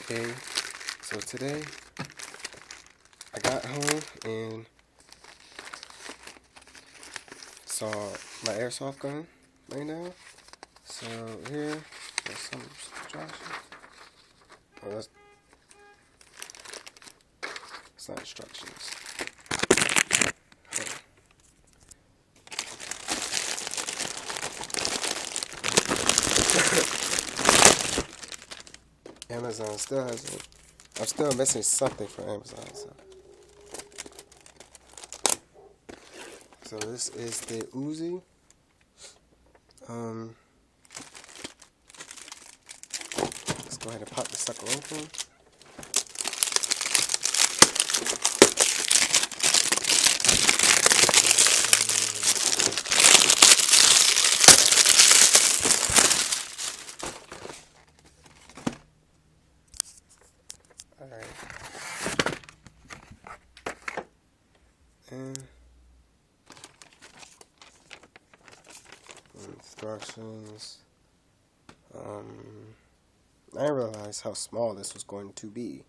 Hey, so today I got home and saw my airsoft gun laying down. So here, there's some instructions. Oh, that's not instructions. Amazon still hasn't. I'm still missing something from Amazon. So this is the Uzi. Let's go ahead and pop the sucker open. Alright. And instructions. I didn't realize how small this was going to be.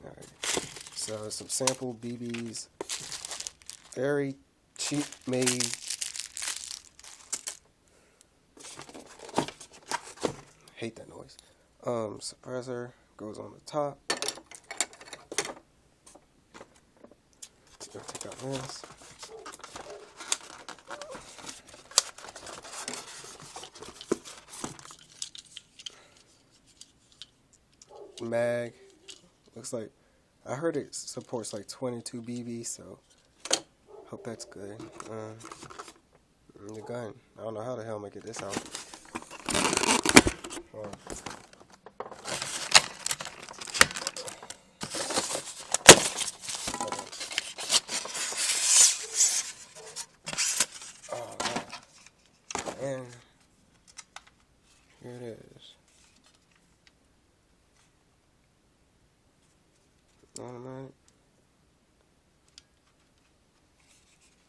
Alright. So some sample BBs. Very cheap made. Hate that noise. Suppressor goes on the top. Take out this. Mag. Looks like, I heard it supports like 22 BB, so hope that's good. The gun. I don't know how the hell I'm gonna get this out. And here it is. Automatic.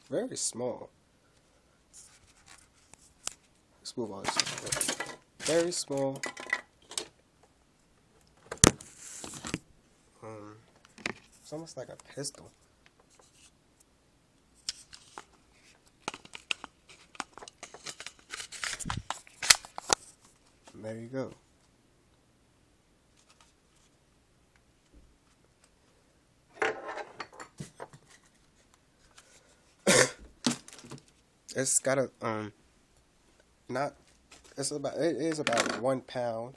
Very small. Let's move on. Very small. It's almost like a pistol. There you go. It's got a it is about 1 pound.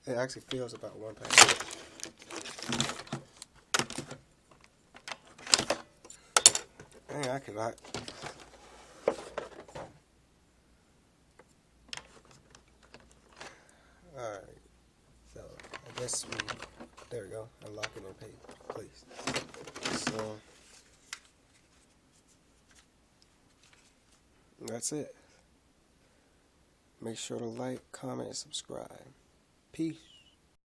It actually feels about 1 pound. Dang, I cannot. Alright. So I guess there we go. Unlock it in place. So that's it. Make sure to like, comment, and subscribe. Peace.